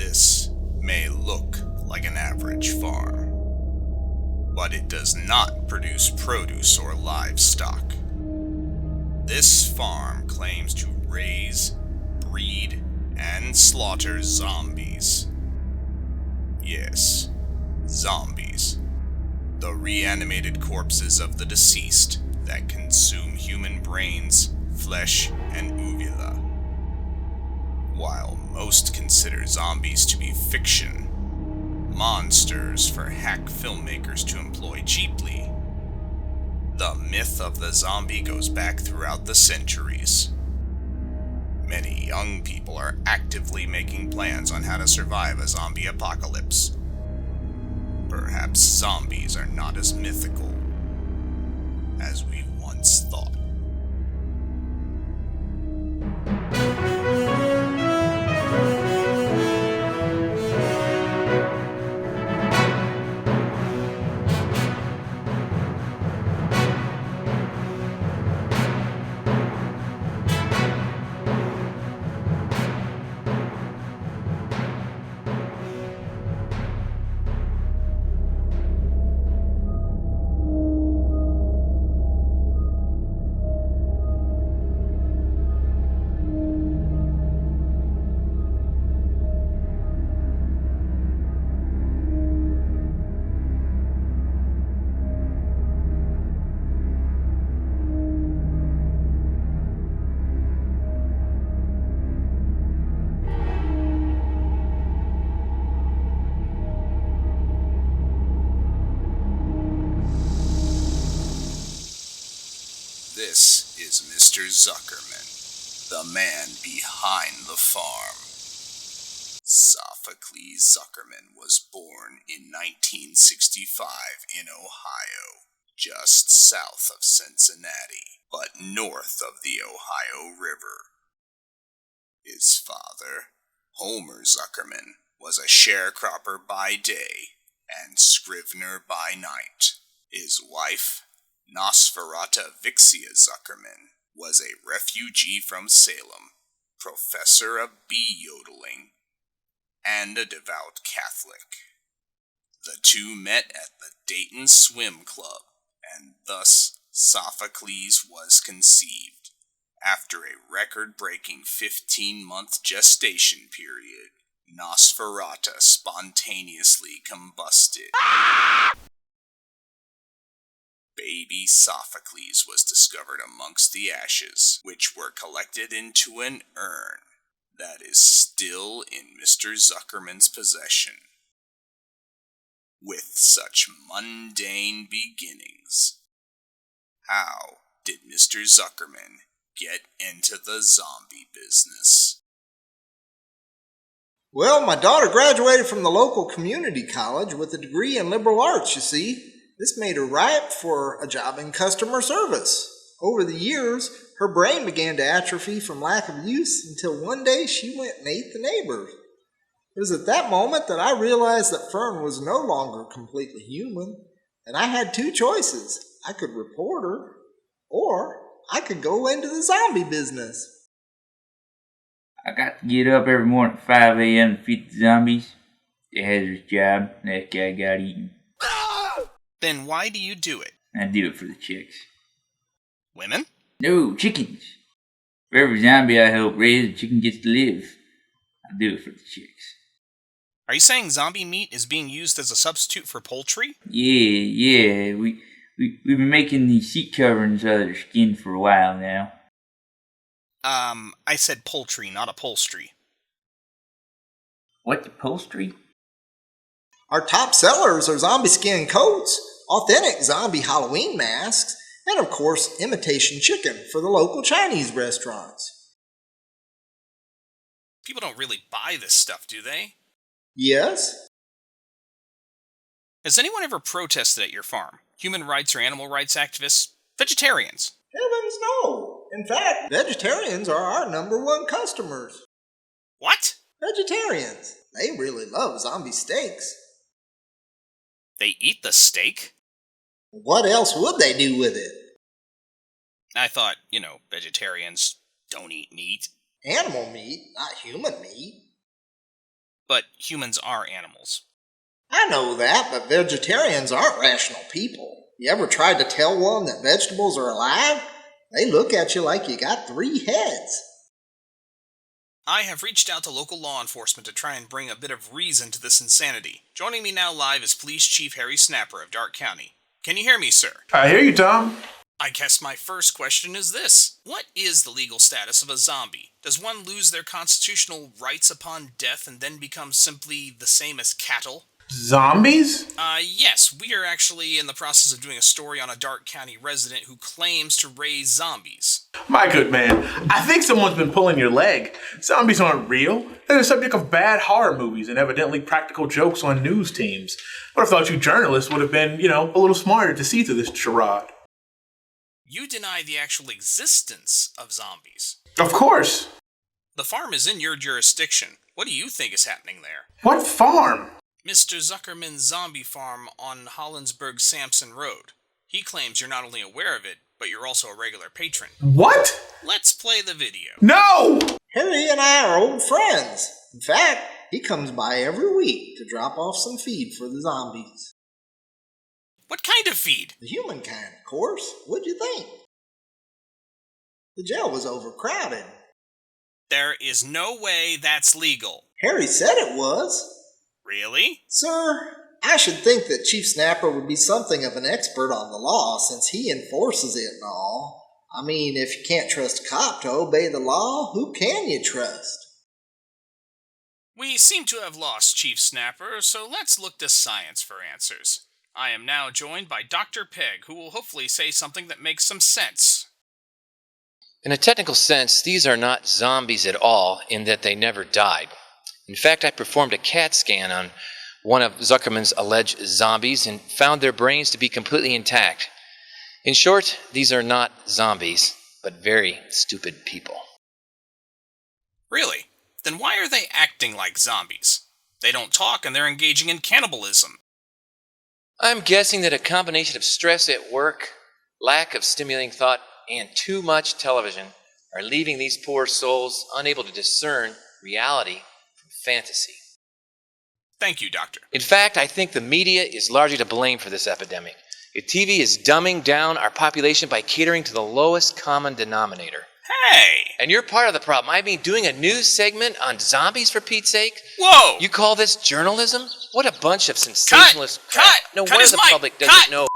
This may look like an average farm, but it does not produce produce or livestock. This farm claims to raise, breed, and slaughter zombies. Yes, zombies. The reanimated corpses of the deceased that consume human brains, flesh, and uvula. While most consider zombies to be fiction, monsters for hack filmmakers to employ cheaply, the myth of the zombie goes back throughout the centuries. Many young people are actively making plans on how to survive a zombie apocalypse. Perhaps zombies are not as mythical as we once thought. This is Mr. Zuckerman, the man behind the farm. Sophocles Zuckerman was born in 1965 in Ohio, just south of Cincinnati, but north of the Ohio River. His father, Homer Zuckerman, was a sharecropper by day and scrivener by night. His wife, Nosferata Vixia Zuckerman, was a refugee from Salem, professor of bee yodeling, and a devout Catholic. The two met at the Dayton Swim Club, and thus Sophocles was conceived. After a record-breaking 15-month gestation period, Nosferata spontaneously combusted. Baby Sophocles was discovered amongst the ashes, which were collected into an urn that is still in Mr. Zuckerman's possession. With such mundane beginnings, how did Mr. Zuckerman get into the zombie business? Well, my daughter graduated from the local community college with a degree in liberal arts, you see. This made her ripe for a job in customer service. Over the years, her brain began to atrophy from lack of use until one day she went and ate the neighbors. It was at that moment that I realized that Fern was no longer completely human, and I had two choices. I could report her, or I could go into the zombie business. I got to get up every morning at 5 a.m. to feed the zombies. It's a hazardous job. That guy got eaten. Then why do you do it? I do it for the chicks. Women? No, chickens. For every zombie I help raise, a chicken gets to live. I do it for the chicks. Are you saying zombie meat is being used as a substitute for poultry? Yeah. We've been making these seat coverings out of their skin for a while now. I said poultry, not upholstery. What, upholstery? Our top sellers are zombie skin coats, authentic zombie Halloween masks, and of course, imitation chicken for the local Chinese restaurants. People don't really buy this stuff, do they? Yes? Has anyone ever protested at your farm? Human rights or animal rights activists? Vegetarians? Heavens no! In fact, vegetarians are our #1 customers. What? Vegetarians. They really love zombie steaks. They eat the steak? What else would they do with it? I thought, vegetarians don't eat meat. Animal meat, not human meat. But humans are animals. I know that, but vegetarians aren't rational people. You ever tried to tell one that vegetables are alive? They look at you like you got 3 heads. I have reached out to local law enforcement to try and bring a bit of reason to this insanity. Joining me now live is Police Chief Harry Snapper of Dark County. Can you hear me, sir? I hear you, Tom. I guess my first question is this. What is the legal status of a zombie? Does one lose their constitutional rights upon death and then become simply the same as cattle? Zombies? Yes, we are actually in the process of doing a story on a Dark County resident who claims to raise zombies. My good man, I think someone's been pulling your leg. Zombies aren't real. They're the subject of bad horror movies and evidently practical jokes on news teams. But I thought you journalists would have been, a little smarter to see through this charade. You deny the actual existence of zombies. Of course. The farm is in your jurisdiction. What do you think is happening there? What farm? Mr. Zuckerman's zombie farm on Hollinsburg-Sampson Road. He claims you're not only aware of it, but you're also a regular patron. What? Let's play the video. No! Harry and I are old friends. In fact, he comes by every week to drop off some feed for the zombies. What kind of feed? The human kind, of course. What'd you think? The jail was overcrowded. There is no way that's legal. Harry said it was. Really? Sir, I should think that Chief Snapper would be something of an expert on the law since he enforces it and all. I mean, if you can't trust a cop to obey the law, who can you trust? We seem to have lost Chief Snapper, so let's look to science for answers. I am now joined by Dr. Pegg, who will hopefully say something that makes some sense. In a technical sense, these are not zombies at all in that they never died. In fact, I performed a CAT scan on one of Zuckerman's alleged zombies and found their brains to be completely intact. In short, these are not zombies, but very stupid people. Really? Then why are they acting like zombies? They don't talk and they're engaging in cannibalism. I'm guessing that a combination of stress at work, lack of stimulating thought, and too much television are leaving these poor souls unable to discern reality from fantasy. Thank you, Doctor. In fact, I think the media is largely to blame for this epidemic. The TV is dumbing down our population by catering to the lowest common denominator. Hey! And you're part of the problem. I mean, doing a news segment on zombies, for Pete's sake? Whoa! You call this journalism? What a bunch of sensationalist crap. Cut! No Cut wonder his the mic! public doesn't Cut! know.